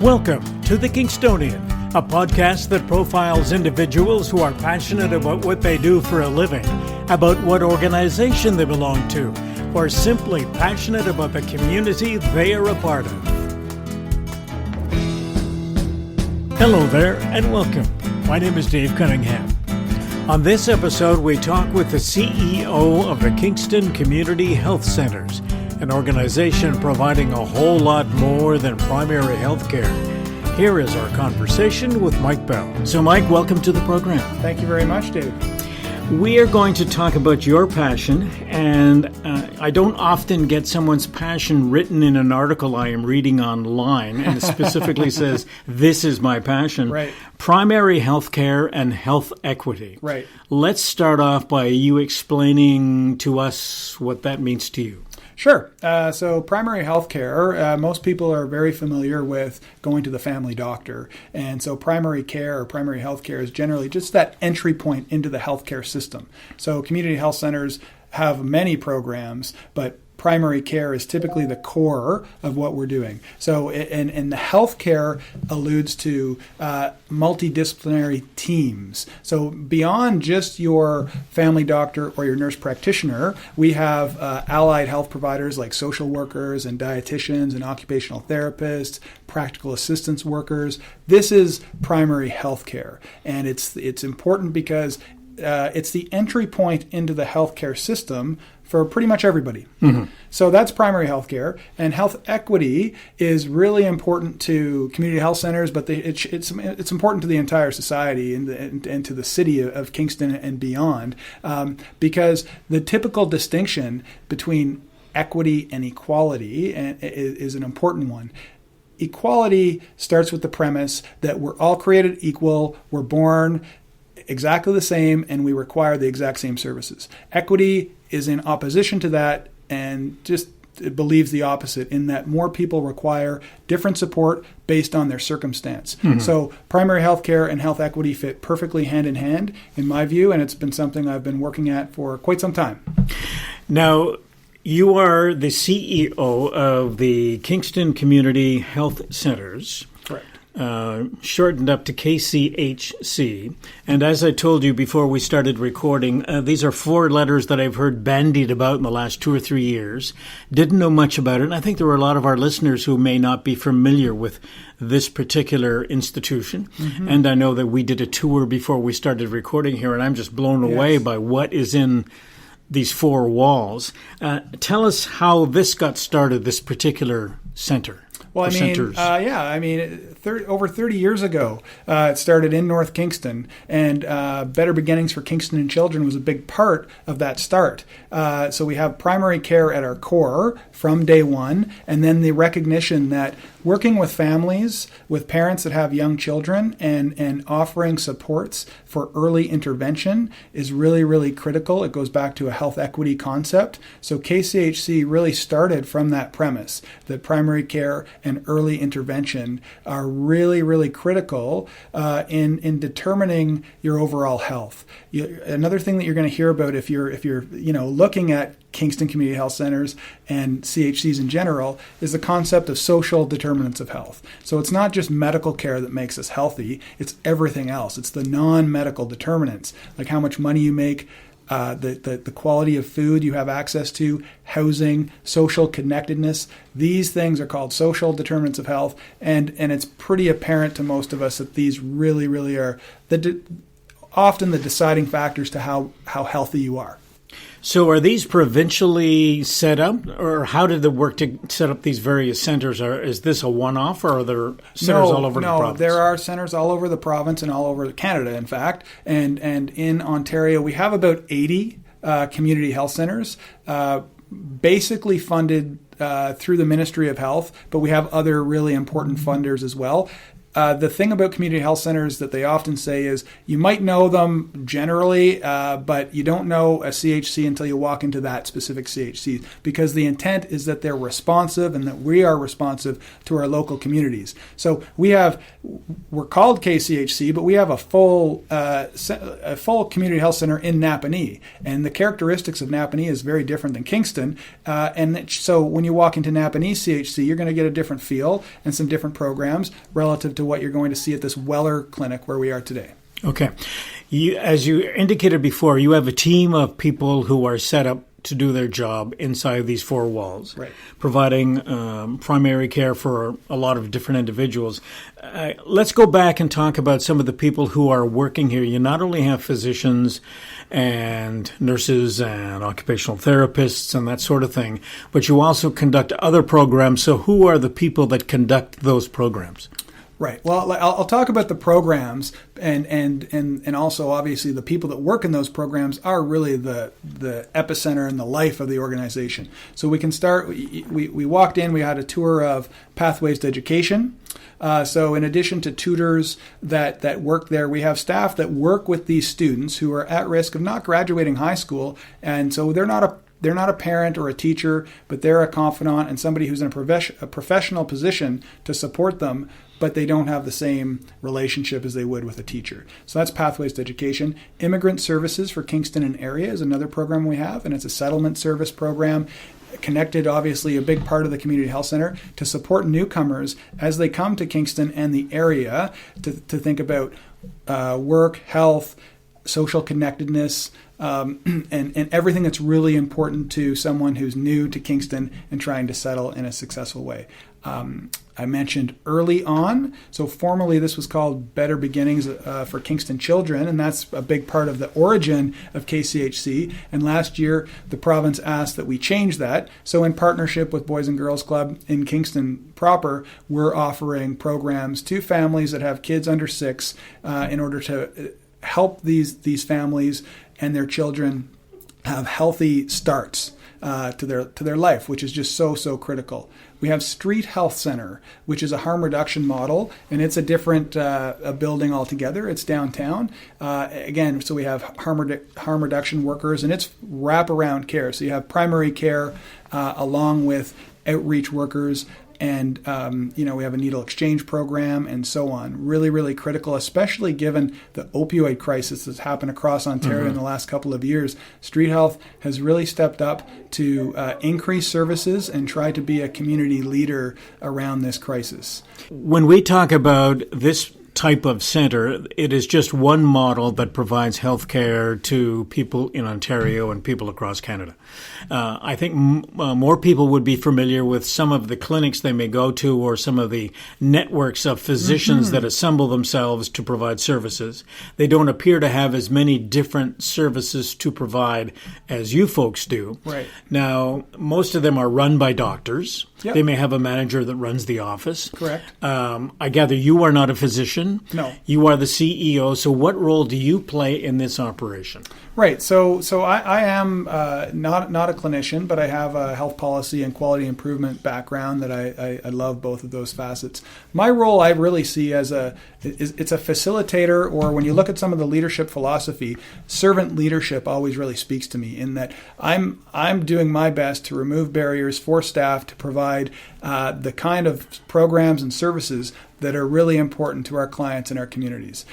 Welcome to The Kingstonian, a podcast that profiles individuals who are passionate about what they do for a living, about what organization they belong to, or simply passionate about the community they are a part of. Hello there and welcome. My name is Dave Cunningham. On this episode, we talk with the CEO of the Kingston Community Health Centres, an organization providing a whole lot more than primary health care. Here is our conversation with Mike Bell. So Mike, welcome to the program. Thank you very much, Dave. We are going to talk about your passion, and I don't often get someone's passion written in an article I am reading online, and it specifically says, this is my passion. Right. Primary health care and health equity. Right. Let's start off by you explaining to us what that means to you. Sure. So primary health care, most people are very familiar with going to the family doctor. And so primary care or primary health care is generally just that entry point into the healthcare system. So community health centers have many programs, but primary care is typically the core of what we're doing. So, and the healthcare alludes to multidisciplinary teams. So beyond just your family doctor or your nurse practitioner, we have allied health providers like social workers and dietitians and occupational therapists, practical assistance workers. This is primary healthcare, and it's important because it's the entry point into the healthcare system for pretty much everybody. Mm-hmm. So that's primary health care. And health equity is really important to community health centers, but it's important to the entire society and to the city of Kingston and beyond, because the typical distinction between equity and equality is an important one. Equality starts with the premise that we're all created equal, we're born exactly the same, and we require the exact same services. Equity is in opposition to that and just believes the opposite, in that more people require different support based on their circumstance. Mm-hmm. So primary health care and health equity fit perfectly hand in hand, in my view, and it's been something I've been working at for quite some time. Now, you are the CEO of the Kingston Community Health Centres. Correct. Shortened up to KCHC. And as I told you before we started recording, these are four letters that I've heard bandied about in the last 2 or 3 years. Didn't know much about it. And I think there are a lot of our listeners who may not be familiar with this particular institution. Mm-hmm. And I know that we did a tour before we started recording here, and I'm just blown away by what is in these four walls. Tell us how this got started, this particular center. Well, over 30 years ago, it started in North Kingston, and Better Beginnings for Kingston and Children was a big part of that start. So we have primary care at our core from day one, and then the recognition that working with families, with parents that have young children, and offering supports for early intervention is really, really critical. It goes back to a health equity concept. So KCHC really started from that premise that primary care and early intervention are really, really critical in determining your overall health. Another thing that you're going to hear about if you're looking at Kingston Community Health Centers and CHCs in general is the concept of social determinants of health. So it's not just medical care that makes us healthy, it's everything else. It's the non-medical determinants, like how much money you make, the quality of food you have access to, housing, social connectedness. These things are called social determinants of health, and it's pretty apparent to most of us that these really, really are often the deciding factors to how healthy you are. So are these provincially set up, or how did it work to set up these various centers? Is this a one-off, or are there centers all over the province? No, there are centers all over the province and all over Canada, in fact. And in Ontario, we have about 80 community health centers, basically funded through the Ministry of Health, but we have other really important funders as well. the thing about community health centers that they often say is you might know them generally, but you don't know a CHC until you walk into that specific CHC, because the intent is that they're responsive and that we are responsive to our local communities. So we're called KCHC, but we have a full community health center in Napanee, and the characteristics of Napanee is very different than Kingston. So when you walk into Napanee CHC, you're going to get a different feel and some different programs relative to what you're going to see at this Weller clinic where we are today. Okay. As you indicated before, you have a team of people who are set up to do their job inside these four walls, right, providing primary care for a lot of different individuals. Let's go back and talk about some of the people who are working here. You not only have physicians and nurses and occupational therapists and that sort of thing, but you also conduct other programs. So who are the people that conduct those programs? Right. Well, I'll talk about the programs, and also obviously the people that work in those programs are really the epicenter and the life of the organization. So we can start. We walked in. We had a tour of Pathways to Education. So in addition to tutors that work there, we have staff that work with these students who are at risk of not graduating high school, and so they're not a parent or a teacher, but they're a confidant and somebody who's in a professional position to support them, but they don't have the same relationship as they would with a teacher. So that's Pathways to Education. Immigrant Services for Kingston and Area is another program we have, and it's a settlement service program connected, obviously, a big part of the Community Health Center to support newcomers as they come to Kingston and the area to think about work, health, social connectedness, and everything that's really important to someone who's new to Kingston and trying to settle in a successful way. I mentioned early on, so formerly this was called Better Beginnings for Kingston Children, and that's a big part of the origin of KCHC. And last year, the province asked that we change that. So in partnership with Boys and Girls Club in Kingston proper, we're offering programs to families that have kids under 6 in order to help these families and their children have healthy starts to their life, which is just so critical. We have Street Health Center, which is a harm reduction model, and it's a different a building altogether. It's downtown. Again, so we have harm reduction workers, and it's wraparound care. So you have primary care along with outreach workers, and we have a needle exchange program and so on. Really, really critical, especially given the opioid crisis that's happened across Ontario in the last couple of years. Street Health has really stepped up to increase services and try to be a community leader around this crisis. When we talk about this type of center, it is just one model that provides health care to people in Ontario and people across Canada. I think more people would be familiar with some of the clinics they may go to or some of the networks of physicians that assemble themselves to provide services. They don't appear to have as many different services to provide as you folks do. Right. Now, most of them are run by doctors. Yep. They may have a manager that runs the office. Correct. I gather you are not a physician. No. You are the CEO. So what role do you play in this operation? Right. So I am not a clinician, but I have a health policy and quality improvement background that I love both of those facets. My role I really see as it's a facilitator, or when you look at some of the leadership philosophy, servant leadership always really speaks to me in that I'm doing my best to remove barriers for staff to provide the kind of programs and services that are really important to our clients and our communities.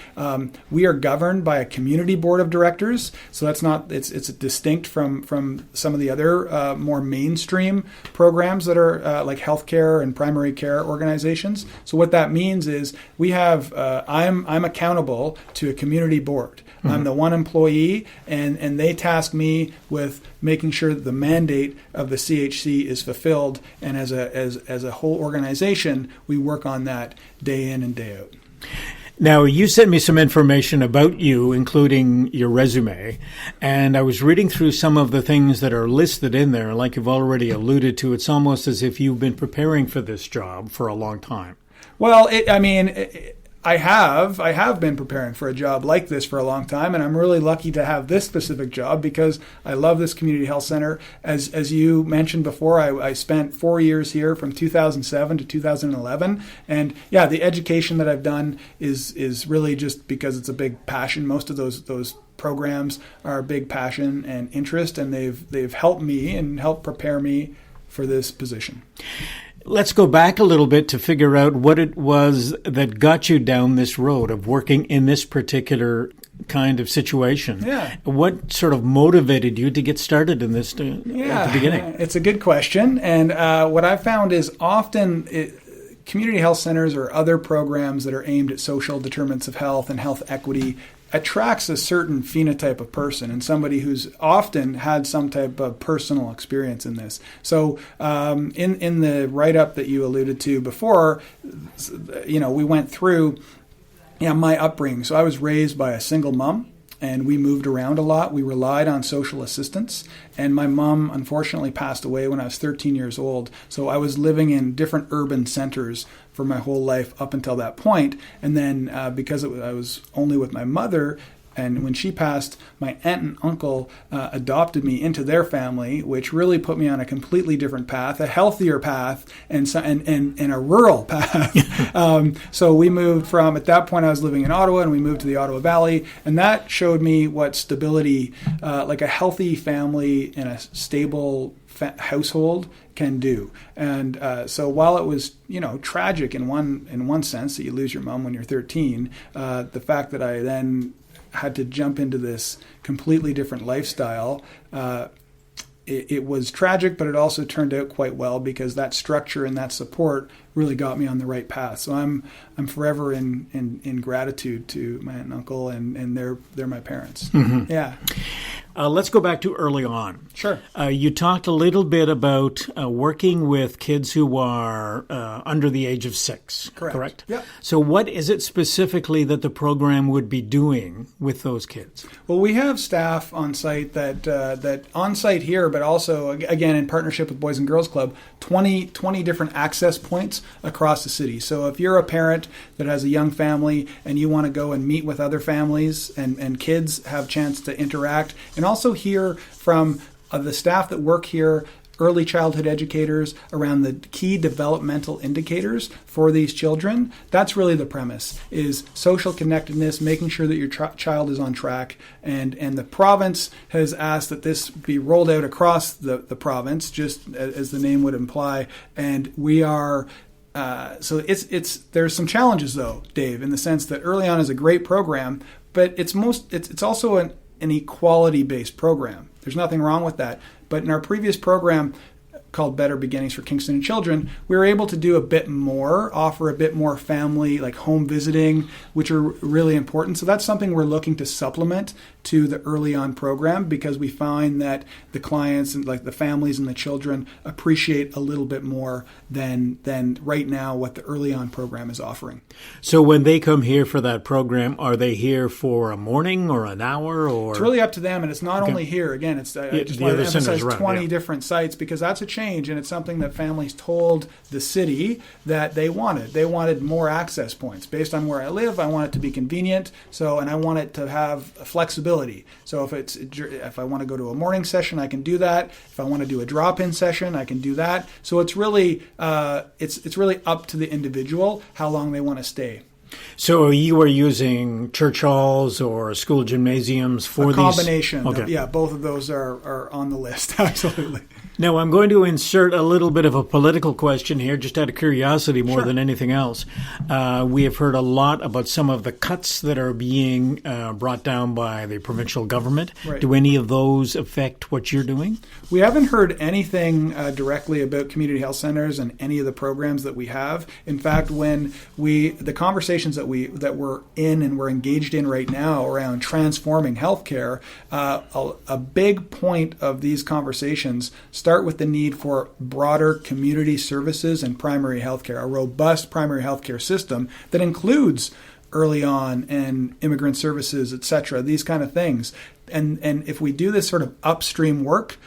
We are governed by a community board of directors, so it's distinct from some of the other more mainstream programs that are like healthcare and primary care organizations. So what that means is we have I'm accountable to a community board. I'm the one employee, and they task me with making sure that the mandate of the CHC is fulfilled, and as a whole organization, we work on that day in and day out. Now, you sent me some information about you, including your resume, and I was reading through some of the things that are listed in there. Like you've already alluded to, it's almost as if you've been preparing for this job for a long time. Well, I have been preparing for a job like this for a long time, and I'm really lucky to have this specific job because I love this community health center. As you mentioned before, I spent 4 years here from 2007 to 2011, and yeah, the education that I've done is really just because it's a big passion. Most of those programs are a big passion and interest, and they've helped me and helped prepare me for this position. Let's go back a little bit to figure out what it was that got you down this road of working in this particular kind of situation. Yeah. What sort of motivated you to get started in this at the beginning? It's a good question. And what I've found is often community health centers or other programs that are aimed at social determinants of health and health equity attracts a certain phenotype of person and somebody who's often had some type of personal experience in this. So in the write-up that you alluded to before, we went through my upbringing. So I was raised by a single mom, and we moved around a lot. We relied on social assistance, and my mom unfortunately passed away when I was 13 years old. So I was living in different urban centers for my whole life up until that point. And then because I was only with my mother, and when she passed, my aunt and uncle adopted me into their family, which really put me on a completely different path, a healthier path, and a rural path. So we moved from, at that point I was living in Ottawa, and we moved to the Ottawa Valley, and that showed me what stability, like a healthy family and a stable household can do. And so while it was, tragic in one sense that you lose your mom when you're 13, the fact that I then had to jump into this completely different lifestyle, it was tragic, but it also turned out quite well because that structure and that support really got me on the right path. So I'm forever in gratitude to my aunt and uncle, and they're my parents. Mm-hmm. Yeah. Let's go back to early on. Sure. You talked a little bit about working with kids who are under the age of 6. Correct? Yeah. So what is it specifically that the program would be doing with those kids? Well, we have staff on site that on site here, but also, again, in partnership with Boys and Girls Club, 20 different access points across the city. So if you're a parent that has a young family and you want to go and meet with other families and kids, have a chance to interact, and also hear from the staff that work here, early childhood educators, around the key developmental indicators for these children. That's really the premise, is social connectedness, making sure that your child is on track. And the province has asked that this be rolled out across the province, just as the name would imply. And we are... So there's some challenges, though, Dave, in the sense that Early On is a great program, but it's also an equality-based program. There's nothing wrong with that. But in our previous program called Better Beginnings for Kingston and Children, we were able to do a bit more, offer a bit more family, like home visiting, which are really important. So that's something we're looking to supplement to the Early On program, because we find that the clients and like the families and the children appreciate a little bit more than right now what the Early On program is offering. So when they come here for that program, are they here for a morning or an hour? Or it's really up to them, and it's not only here. Again, it's I just want to emphasize 20 different sites, because that's a change, and it's something that families told the city that they wanted. They wanted more access points. Based on where I live, I want it to be convenient, and I want it to have flexibility. So if I want to go to a morning session, I can do that. If I want to do a drop-in session, I can do that. So it's really it's really up to the individual how long they want to stay. So you are using church halls or school gymnasiums for these? A combination. Okay. Both of those are on the list, absolutely. Now, I'm going to insert a little bit of a political question here, just out of curiosity more than anything else. We have heard a lot about some of the cuts that are being brought down by the provincial government. Right. Do any of those affect what you're doing? We haven't heard anything directly about community health centers and any of the programs that we have. In fact, when the conversations that we're in and we're engaged in right now around transforming healthcare, a big point of these conversations start with the need for broader community services and primary healthcare, a robust primary healthcare system that includes Early On and immigrant services, etc., these kind of things. And if we do this sort of upstream work,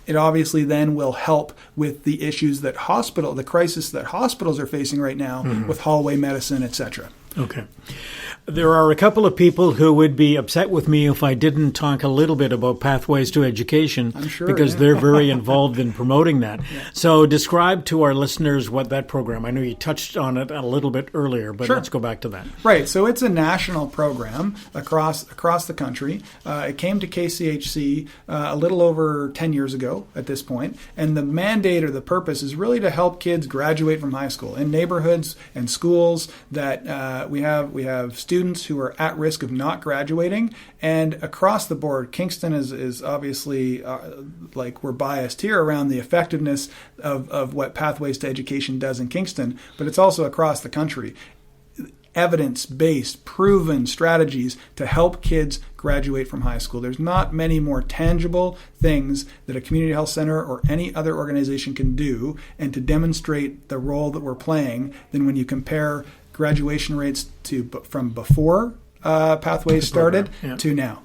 it obviously then will help with the issues that the crisis that hospitals are facing right now with hallway medicine, etc. Okay. There are a couple of people who would be upset with me if I didn't talk a little bit about Pathways to Education. I'm sure, because they're very involved in promoting that. Yeah. So describe to our listeners what that program, I know you touched on it a little bit earlier, but let's go back to that. Right. So it's a national program across the country. It came to KCHC a little over 10 years ago at this point. And the mandate or the purpose is really to help kids graduate from high school in neighborhoods and schools that we have students who are at risk of not graduating, and across the board, Kingston is obviously like we're biased here around the effectiveness of what Pathways to Education does in Kingston, but it's also across the country. Evidence-based, proven strategies to help kids graduate from high school. There's not many more tangible things that a community health center or any other organization can do and to demonstrate the role that we're playing than when you compare graduation rates from before Pathways started to now.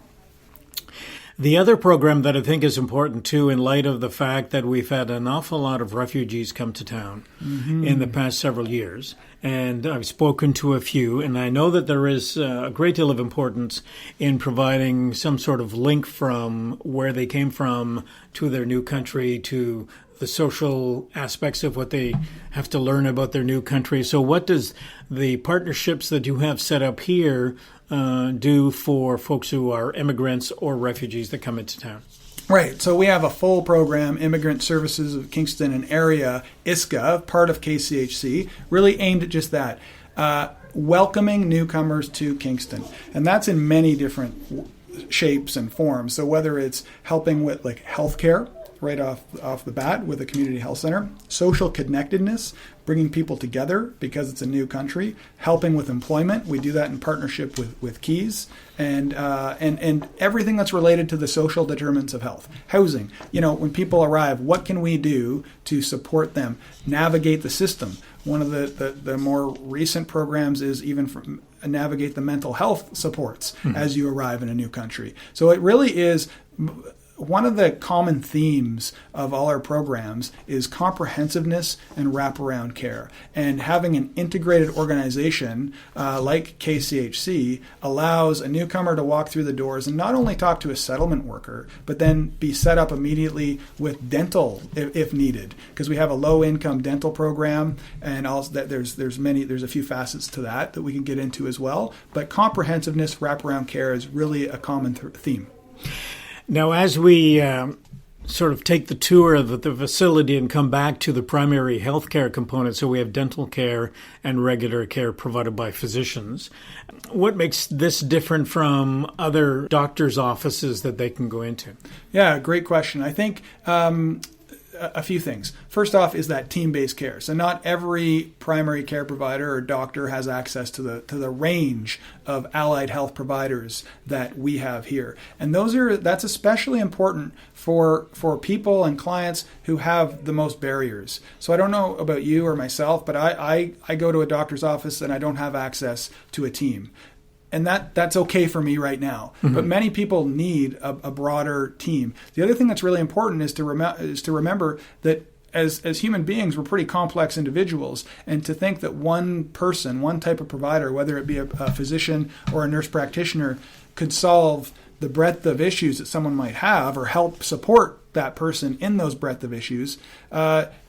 The other program that I think is important, too, in light of the fact that we've had an awful lot of refugees come to town in the past several years, and I've spoken to a few, and I know that there is a great deal of importance in providing some sort of link from where they came from to their new country to the social aspects of what they have to learn about their new country. So what does the partnerships that you have set up here do for folks who are immigrants or refugees that come into town? Right. So we have a full program, Immigrant Services of Kingston and Area, ISCA, part of KCHC, really aimed at just that, welcoming newcomers to Kingston. And that's in many different shapes and forms. So whether it's helping with like healthcare, right off the bat with a community health center, social connectedness, bringing people together because it's a new country, helping with employment. We do that in partnership with Keys, and everything that's related to the social determinants of health. Housing. When people arrive, what can we do to support them navigate the system? One of the more recent programs is even navigate the mental health supports as you arrive in a new country. So it really is. One of the common themes of all our programs is comprehensiveness and wraparound care. And having an integrated organization like KCHC allows a newcomer to walk through the doors and not only talk to a settlement worker, but then be set up immediately with dental if needed. Because we have a low-income dental program, and also that there's a few facets to that we can get into as well. But comprehensiveness, wraparound care is really a common theme. Now, as we sort of take the tour of the facility and come back to the primary health care component, so we have dental care and regular care provided by physicians, what makes this different from other doctors' offices that they can go into? Yeah, great question. I think a few things. First off is that team-based care. So not every primary care provider or doctor has access to the range of allied health providers that we have here. And that's especially important for people and clients who have the most barriers. So I don't know about you or myself, but I go to a doctor's office and I don't have access to a team. And that's okay for me right now. Mm-hmm. But many people need a broader team. The other thing that's really important is to remember that as human beings, we're pretty complex individuals. And to think that one person, one type of provider, whether it be a physician or a nurse practitioner, could solve the breadth of issues that someone might have or help support that person in those breadth of issues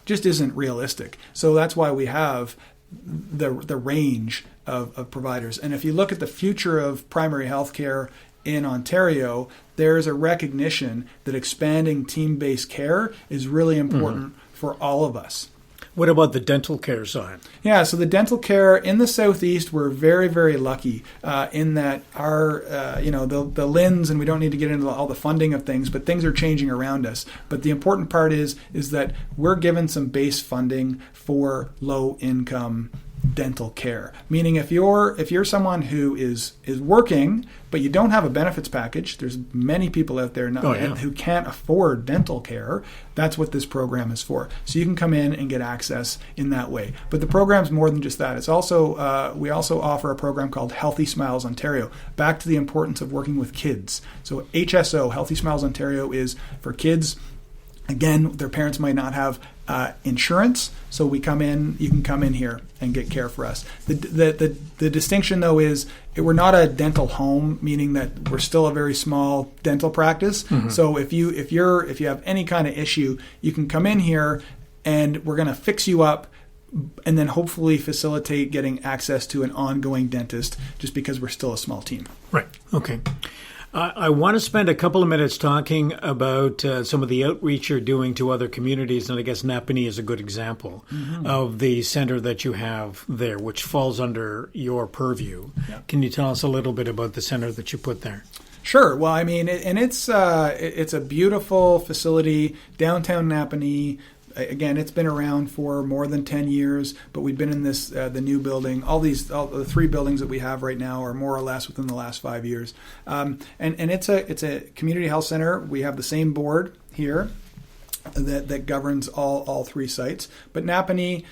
just isn't realistic. So that's why we have the range of providers. And if you look at the future of primary health care in Ontario, there's a recognition that expanding team-based care is really important for all of us. What about the dental care side? Yeah, so the dental care in the Southeast, we're very, very lucky in that our, the LHINs, and we don't need to get into all the funding of things, but things are changing around us. But the important part is that we're given some base funding for low-income dental care. Meaning if you're someone who is working but you don't have a benefits package, there's many people out there who can't afford dental care. That's what this program is for. So you can come in and get access in that way. But the program's more than just that. It's also we also offer a program called Healthy Smiles Ontario. Back to the importance of working with kids. So HSO, Healthy Smiles Ontario, is for kids Again, their parents might not have insurance, so you can come in here and get care for us. The distinction, though, is we're not a dental home, meaning that we're still a very small dental practice. Mm-hmm. So if you have any kind of issue, you can come in here and we're going to fix you up and then hopefully facilitate getting access to an ongoing dentist, just because we're still a small team. Right. Okay. I want to spend a couple of minutes talking about some of the outreach you're doing to other communities, and I guess Napanee is a good example of the center that you have there, which falls under your purview. Yeah. Can you tell us a little bit about the center that you put there? Sure. Well, I mean, it's a beautiful facility, downtown Napanee. Again, it's been around for more than 10 years, but we've been in this the new building. All the 3 buildings that we have right now are more or less within the last 5 years. And it's a community health center. We have the same board here that governs all 3 sites. But Napanee,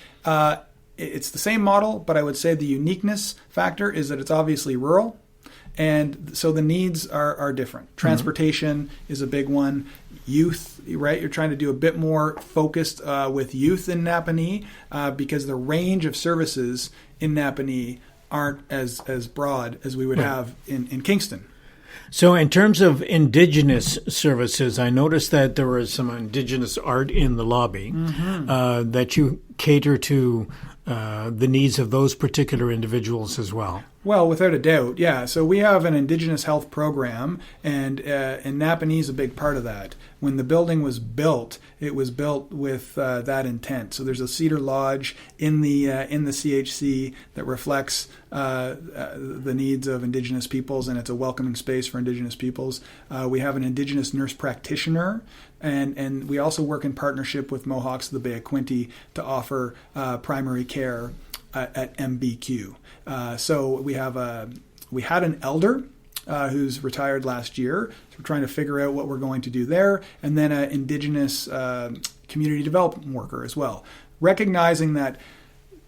it's the same model, but I would say the uniqueness factor is that it's obviously rural. And so the needs are different. Transportation is a big one. Youth, right? You're trying to do a bit more focused with youth in Napanee because the range of services in Napanee aren't as broad as we would have in Kingston. So in terms of Indigenous services, I noticed that there was some Indigenous art in the lobby that you cater to the needs of those particular individuals as well. Well, without a doubt, yeah. So we have an Indigenous health program, and Napanee is a big part of that. When the building was built, it was built with that intent. So there's a cedar lodge in the CHC that reflects the needs of Indigenous peoples, and it's a welcoming space for Indigenous peoples. We have an Indigenous nurse practitioner, and we also work in partnership with Mohawks of the Bay of Quinte to offer primary care at MBQ. So we had an elder who's retired last year. So we're trying to figure out what we're going to do there, and then an Indigenous community development worker as well. Recognizing that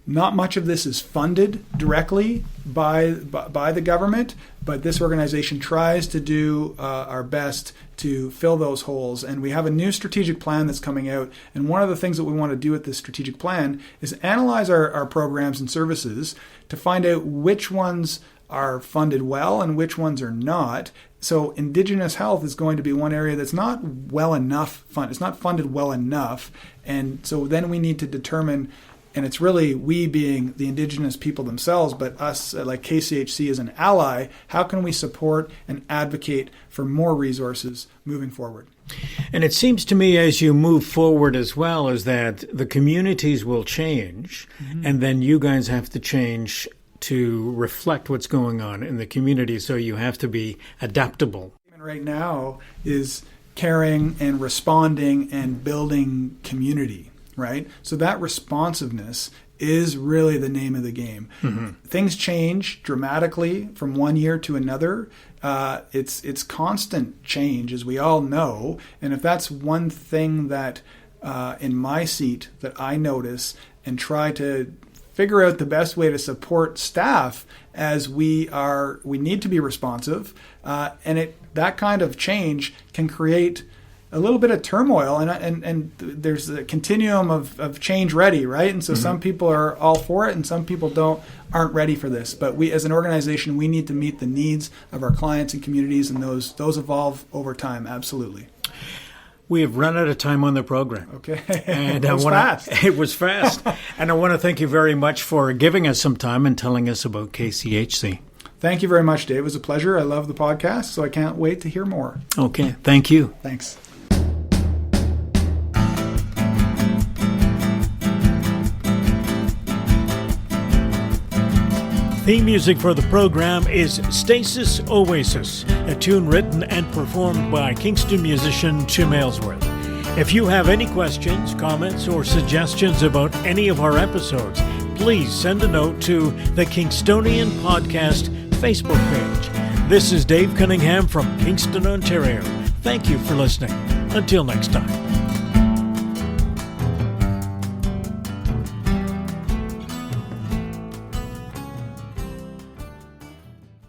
not much of this is funded directly by the government, but this organization tries to do our best to fill those holes. And we have a new strategic plan that's coming out. And one of the things that we want to do with this strategic plan is analyze our programs and services to find out which ones are funded well and which ones are not. So Indigenous health is going to be one area that's not well enough funded. It's not funded well enough. And so then we need to determine, and it's really we being the Indigenous people themselves, but us like KCHC as an ally, how can we support and advocate for more resources moving forward? And it seems to me as you move forward as well is that the communities will change, and then you guys have to change to reflect what's going on in the community, so you have to be adaptable. Right now is caring and responding and building community. Right? So that responsiveness is really the name of the game. Things change dramatically from one year to another. It's constant change, as we all know. And if that's one thing that in my seat that I notice and try to figure out the best way to support staff as we need to be responsive. And that kind of change can create a little bit of turmoil, and there's a continuum of change ready, right? And so some people are all for it, and some people aren't ready for this. But we, as an organization, we need to meet the needs of our clients and communities, and those evolve over time. Absolutely. We have run out of time on the program. Okay. And it was fast. It was fast. And I want to thank you very much for giving us some time and telling us about KCHC. Thank you very much, Dave. It was a pleasure. I love the podcast, so I can't wait to hear more. Okay. Thank you. Thanks. Theme music for the program is Stasis Oasis, a tune written and performed by Kingston musician Tim Aylesworth. If you have any questions, comments, or suggestions about any of our episodes, please send a note to the Kingstonian Podcast Facebook page. This is Dave Cunningham from Kingston, Ontario. Thank you for listening. Until next time.